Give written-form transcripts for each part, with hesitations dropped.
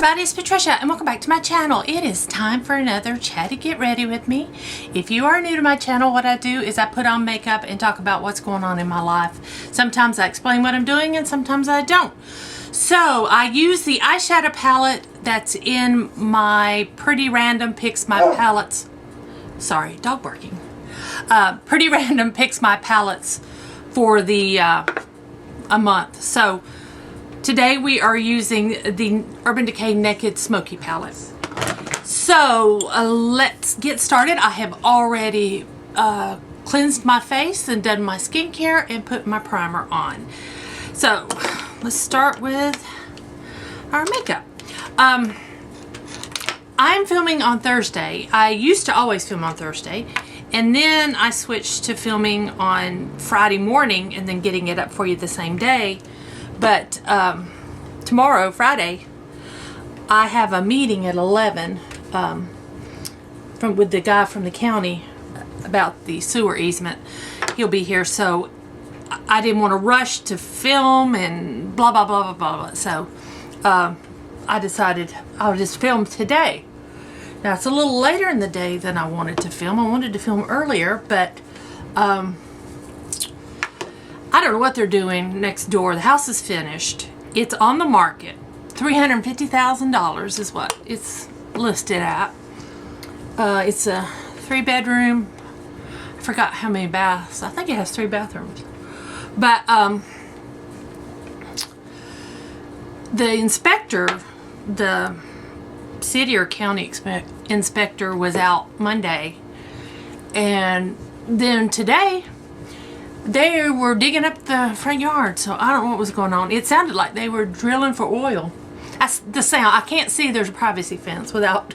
everybody, it's Patricia and welcome back to my channel. It is time for another Chatty Get Ready with me. If you are new to my channel, what I do is I put on makeup and talk about what's going on in my life. Sometimes I explain what I'm doing and sometimes I don't. So I use the eyeshadow palette that's in my Pretty Random Picks My Palettes. Sorry, dog barking. Pretty Random Picks My Palettes for the a month. So today we are using the Urban Decay Naked Smoky palette. So let's get started. I have already cleansed my face and done my skincare and put my primer on. So let's start with our makeup. I'm filming on Thursday. I used to always film on Thursday, and then I switched to filming on Friday morning and then getting it up for you the same day. But tomorrow, Friday, I have a meeting at 11 with the guy from the county about the sewer easement. He'll be here, so I didn't want to rush to film and blah, blah, blah, blah, blah. So I decided I'll just film today. Now, it's a little later in the day than I wanted to film. I wanted to film earlier, but I don't know what they're doing next door. The house is finished. It's on the market. $350,000 is what it's listed at. It's a 3-bedroom. I forgot how many baths. I think it has 3 bathrooms. But the inspector, the city or county inspector was out Monday, and then today they were digging up the front yard, so I don't know what was going on. It sounded like they were drilling for oil. That's the sound. I can't see there's a privacy fence without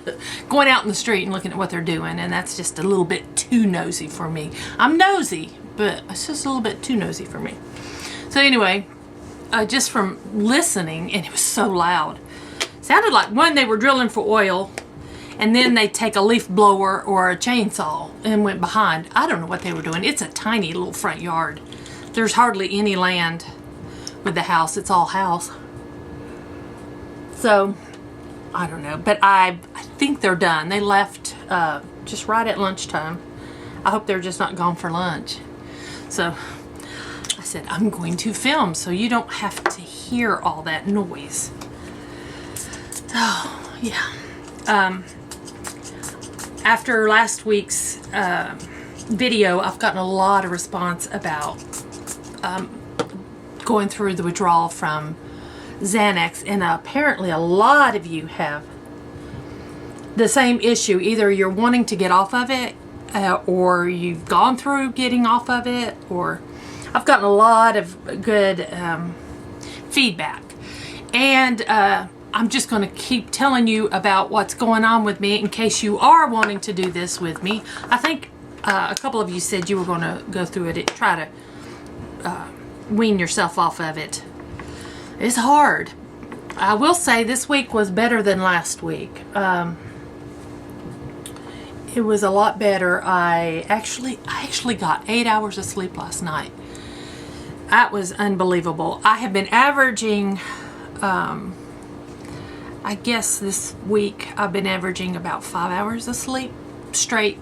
going out in the street and looking at what they're doing, and that's just a little bit too nosy for me. I'm nosy, but it's just a little bit too nosy for me. So anyway, just from listening, and it was so loud, sounded like one, they were drilling for oil, and then they take a leaf blower or a chainsaw and went behind. I don't know what they were doing. It's a tiny little front yard. There's hardly any land with the house. It's all house. So, I don't know. But I think they're done. They left just right at lunchtime. I hope they're just not gone for lunch. So, I said, I'm going to film so you don't have to hear all that noise. Oh, yeah. After last week's video, I've gotten a lot of response about going through the withdrawal from Xanax, and apparently a lot of you have the same issue. Either you're wanting to get off of it, or you've gone through getting off of it, or I've gotten a lot of good feedback. And I'm just going to keep telling you about what's going on with me in case you are wanting to do this with me. I think a couple of you said you were going to go through it, try to wean yourself off of it. It's hard. I will say this week was better than last week. It was a lot better. I actually got 8 hours of sleep last night. That was unbelievable. I have been averaging I guess this week I've been averaging about 5 hours of sleep, straight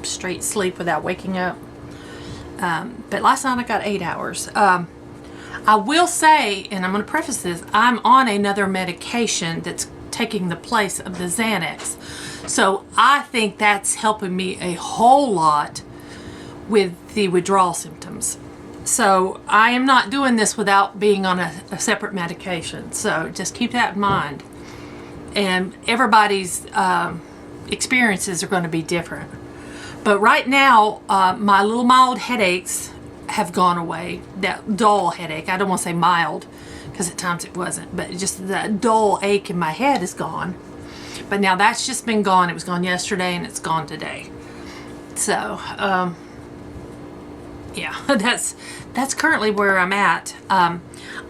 sleep without waking up. But last night I got 8 hours. I will say, and I'm going to preface this, I'm on another medication that's taking the place of the Xanax. So I think that's helping me a whole lot with the withdrawal symptoms. So I am not doing this without being on a separate medication. So just keep that in mind. And everybody's experiences are going to be different. But right now, my little mild headaches have gone away. That dull headache. I don't want to say mild, because at times it wasn't. But just that dull ache in my head is gone. But now that's just been gone. It was gone yesterday and it's gone today. So, yeah, that's currently where I'm at. I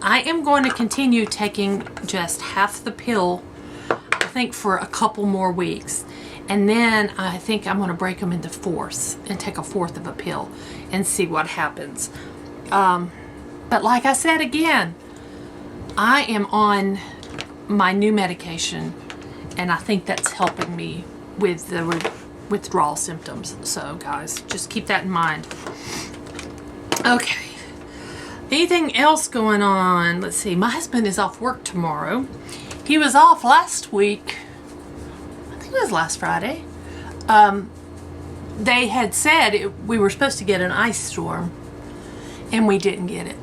am going to continue taking just half the pill, I think, for a couple more weeks. And then I think I'm going to break them into fourths and take a fourth of a pill and see what happens. But like I said again, I am on my new medication, and I think that's helping me with the withdrawal symptoms. So guys, just keep that in mind. Okay, anything else going on? Let's see, my husband is off work tomorrow. He was off last week, I think it was last Friday. They had said we were supposed to get an ice storm, and we didn't get it.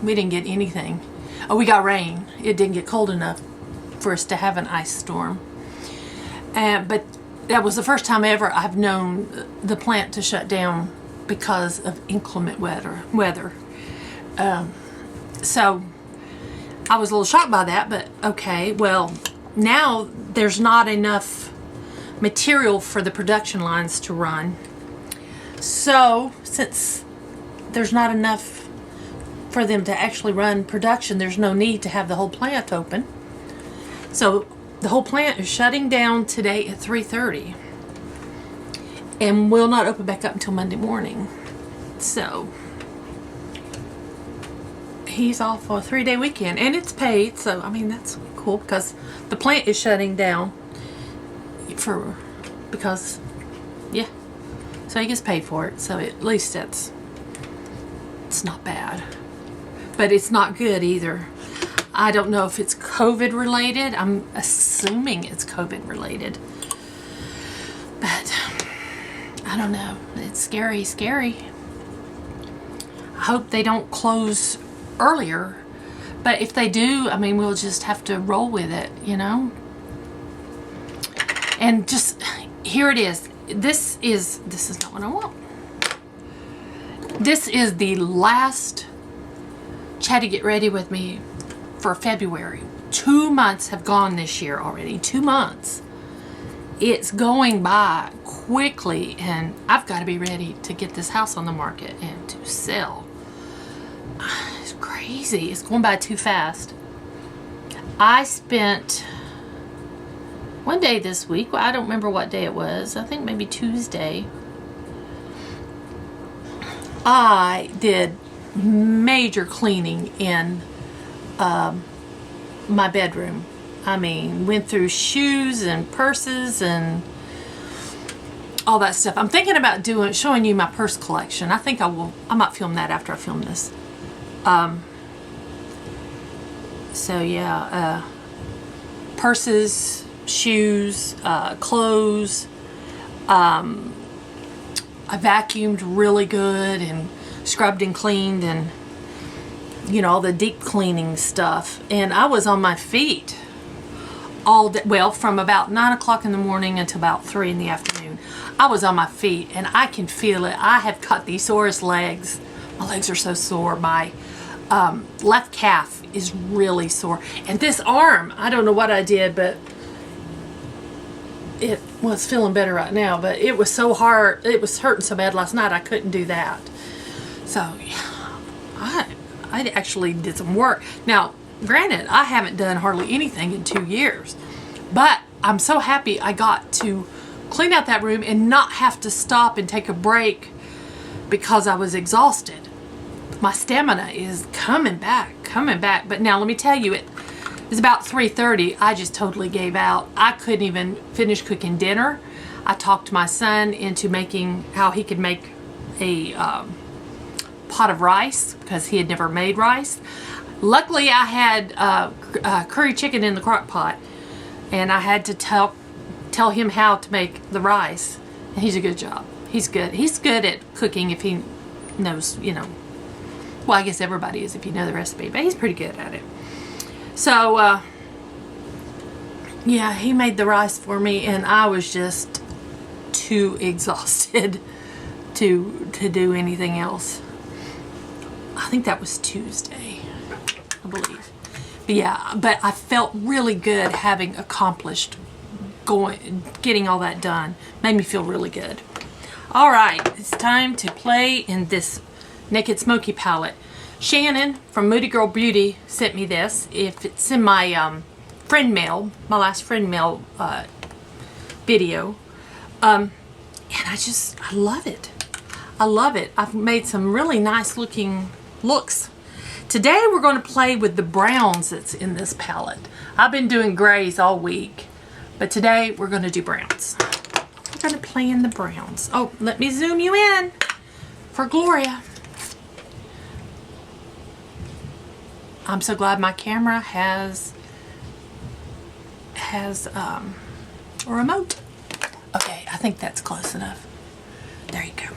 We didn't get anything. Oh, we got rain. It didn't get cold enough for us to have an ice storm. But that was the first time ever I've known the plant to shut down because of inclement weather. So I was a little shocked by that, but okay. Well, now there's not enough material for the production lines to run. So since there's not enough for them to actually run production, there's no need to have the whole plant open. So the whole plant is shutting down today at 3:30 and will not open back up until Monday morning. So he's off for a 3-day weekend, and it's paid, so I mean that's cool because the plant is shutting down because yeah, so he gets paid for it, so at least it's not bad, but it's not good either. I don't know if it's COVID related. I'm assuming it's COVID related, but I don't know. It's scary. I hope they don't close earlier, but if they do, I mean, we'll just have to roll with it, you know. And just here it is. This is not what I want. This is the last Chatty Get Ready With Me for February. 2 months have gone this year already. 2 months. It's going by quickly, and I've got to be ready to get this house on the market and to sell. It's crazy. It's going by too fast. I spent one day this week, well, I don't remember what day it was, I think maybe Tuesday, I did major cleaning in my bedroom. I mean, went through shoes and purses and all that stuff. I'm thinking about showing you my purse collection. I think I might film that after I film this. So yeah, purses, shoes, clothes. I vacuumed really good and scrubbed and cleaned and, you know, all the deep cleaning stuff. And I was on my feet all day, well, from about 9 o'clock in the morning until about 3 in the afternoon. I was on my feet, and I can feel it. I have got the sorest legs. My legs are so sore. My left calf is really sore. And this arm, I don't know what I did, but it was feeling better right now, but it was so hard. It was hurting so bad last night I couldn't do that. So I actually did some work. Now, granted, I haven't done hardly anything in 2 years, but I'm so happy I got to clean out that room and not have to stop and take a break because I was exhausted. My stamina is coming back. But now let me tell you, it's about 3:30. I just totally gave out. I couldn't even finish cooking dinner. I talked my son into making how he could make a pot of rice because he had never made rice. Luckily, I had curry chicken in the crock pot, and I had to tell him how to make the rice. And he's a good job. He's good. He's good at cooking if he knows, you know. Well, I guess everybody is if you know the recipe, but he's pretty good at it. So, yeah, he made the rice for me, and I was just too exhausted to do anything else. I think that was Tuesday, I believe. But yeah, but I felt really good having accomplished getting all that done. Made me feel really good. All right, it's time to play in this Naked Smoky palette. Shannon from Moody Girl Beauty sent me this. If it's in my friend mail, my last friend mail video, and I love it. I love it. I've made some really nice looking looks. Today we're going to play with the browns that's in this palette. I've been doing grays all week, but today we're going to do browns. We're going to play in the browns. Oh, let me zoom you in for Gloria. I'm so glad my camera has a remote. Okay, I think that's close enough. There you go.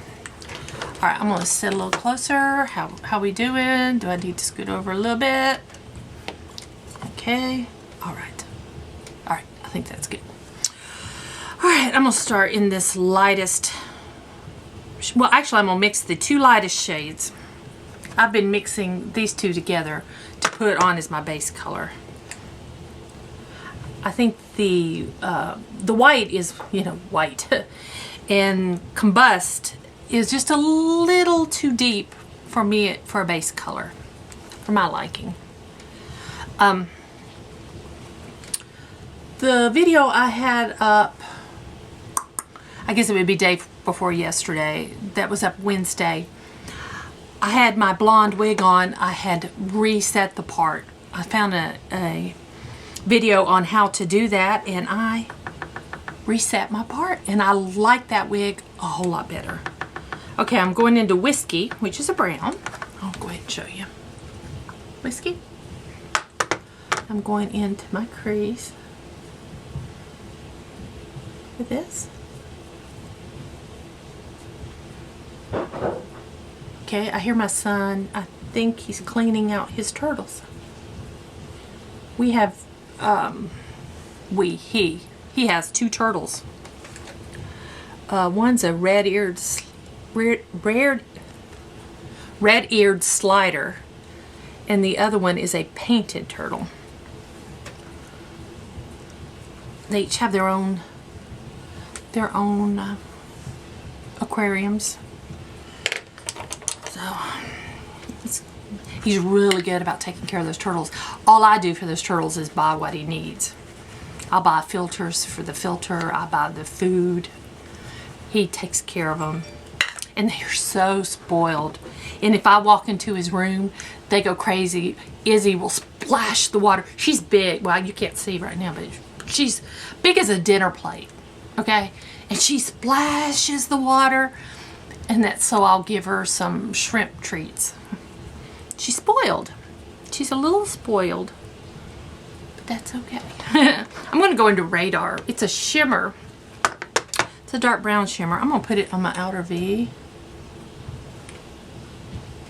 All right, I'm gonna sit a little closer. How we doing? Do I need to scoot over a little bit? Okay. All right. All right. I think that's good. All right. I'm gonna start in this lightest. Well, actually, I'm gonna mix the two lightest shades. I've been mixing these two together to put on as my base color. I think the white is, you know, white, and Combust is just a little too deep for me for a base color, for my liking. The video I had up, I guess it would be day before yesterday, that was up Wednesday. I had my blonde wig on. I had reset the part. I found a video on how to do that, and I reset my part, and I like that wig a whole lot better. Okay, I'm going into Whiskey, which is a brown. I'll go ahead and show you. Whiskey. I'm going into my crease with this. Okay, I hear my son. I think he's cleaning out his turtles. We have, he has two turtles. One's a red-eared slider, and the other one is a painted turtle. They each have their own aquariums. So he's really good about taking care of those turtles. All I do for those turtles is buy what he needs. I'll buy filters for the filter. I buy the food. He takes care of them. And they're so spoiled. And if I walk into his room, they go crazy. Izzy will splash the water. She's big. Well, you can't see right now, but she's big as a dinner plate. Okay? And she splashes the water. And that's so I'll give her some shrimp treats. She's spoiled. She's a little spoiled. But that's okay. I'm going to go into Radar. It's a shimmer. It's a dark brown shimmer. I'm going to put it on my outer V.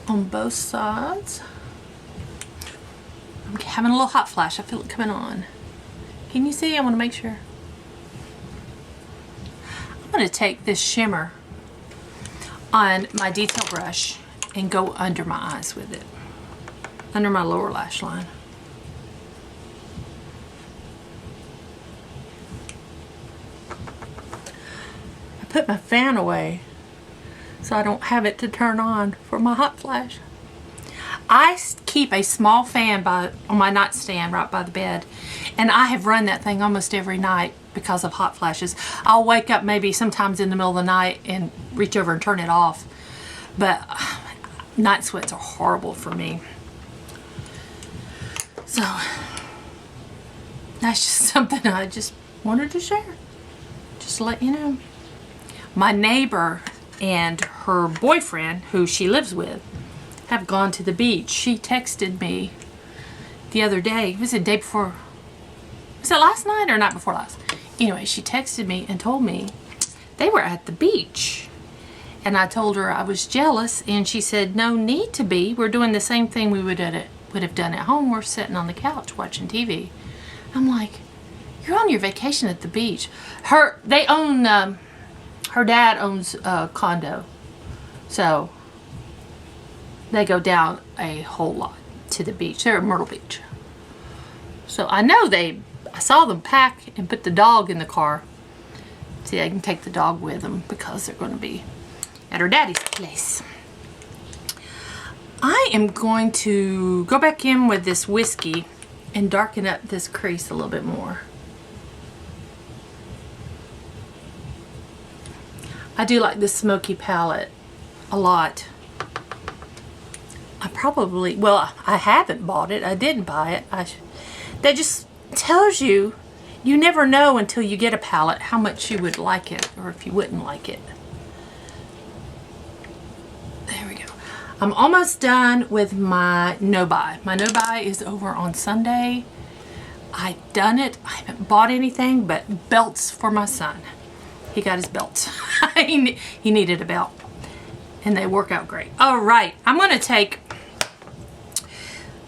On both sides. I'm having a little hot flash. I feel it coming on. Can you see? I want to make sure. I'm going to take this shimmer on my detail brush and go under my eyes with it. Under my lower lash line. I put my fan away so I don't have it to turn on for my hot flash. I keep a small fan on my nightstand right by the bed, and I have run that thing almost every night because of hot flashes. I'll wake up maybe sometimes in the middle of the night and reach over and turn it off, but night sweats are horrible for me. So that's just something I just wanted to share, just to let you know. My neighbor and her boyfriend, who she lives with, have gone to the beach. She texted me the other day. Was it the day before? Was it last night or night before last? Anyway, she texted me and told me they were at the beach. And I told her I was jealous, and she said, no need to be. We're doing the same thing we would have done at home. We're sitting on the couch watching TV. I'm like, you're on your vacation at the beach. They own, her dad owns a condo. So they go down a whole lot to the beach. They're at Myrtle Beach. So I know I saw them pack and put the dog in the car. See, they can take the dog with them because they're going to be at her daddy's place. I am going to go back in with this Whiskey and darken up this crease a little bit more. I do like this Smoky palette a lot. I probably, well, I haven't bought it. I didn't buy it. That just tells you, you never know until you get a palette how much you would like it or if you wouldn't like it. There we go. I'm almost done with my no-buy. My no-buy is over on Sunday. I've done it. I haven't bought anything but belts for my son. He got his belts. He needed a belt. And they work out great. All right. I'm going to take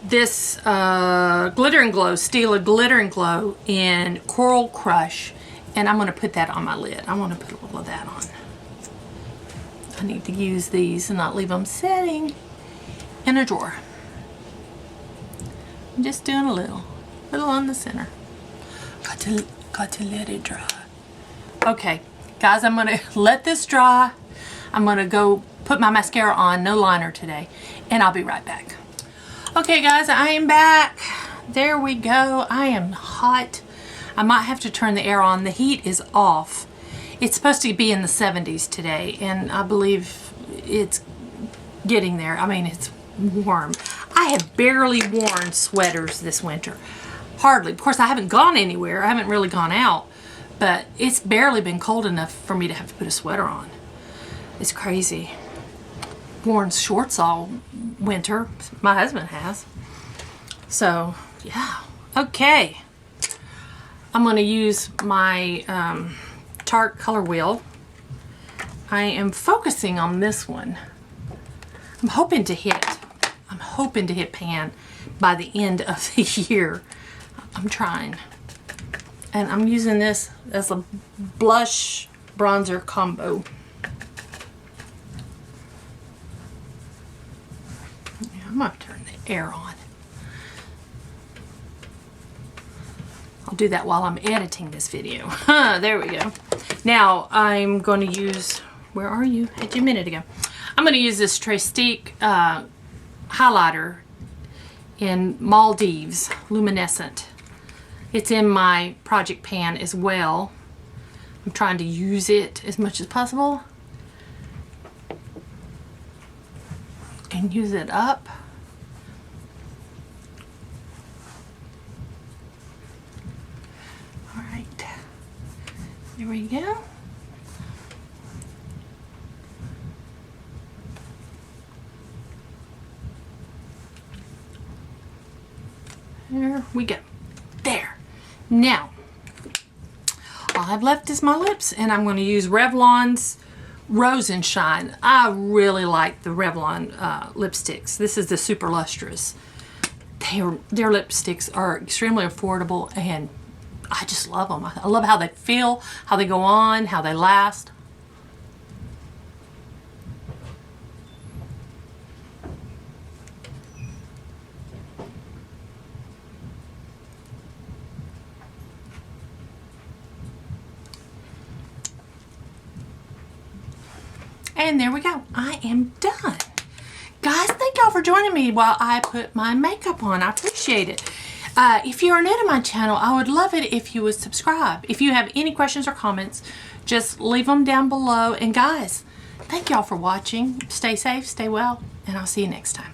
this Glitter and Glow, Stila Glitter and Glow in Coral Crush. And I'm going to put that on my lid. I want to put a little of that on. I need to use these and not leave them sitting in a drawer. I'm just doing a little on the center. Got to let it dry. Okay, guys, I'm gonna let this dry. I'm gonna go put my mascara on, no liner today, and I'll be right back. Okay, guys, I am back. There we go. I am hot. I might have to turn the air on. The heat is off. It's supposed to be in the 70s today, and I believe it's getting there. I mean, it's warm. I have barely worn sweaters this winter. Hardly. Of course, I haven't gone anywhere. I haven't really gone out, but it's barely been cold enough for me to have to put a sweater on. It's crazy. Worn shorts all winter. My husband has. So, yeah. Okay. I'm going to use my Tarte color wheel. I am focusing on this one. I'm hoping to hit pan by the end of the year. I'm trying. And I'm using this as a blush bronzer combo. Yeah, I'm going to turn the air on. I'll do that while I'm editing this video. There we go. Now I'm going to use, where are you? Had you a minute ago. I'm going to use this Trestique highlighter in Maldives Luminescent. It's in my project pan as well. I'm trying to use it as much as possible and use it up. All right, there we go. There we go. There. Now, all I've left is my lips, and I'm going to use Revlon's Rose and Shine. I really like the Revlon lipsticks. This is the Super Lustrous. Their lipsticks are extremely affordable, and I just love them. I love how they feel, how they go on, how they last. And there we go. I am done. Guys, thank y'all for joining me while I put my makeup on. I appreciate it. If you are new to my channel, I would love it if you would subscribe. If you have any questions or comments, just leave them down below. And guys, thank y'all for watching. Stay safe, stay well, and I'll see you next time.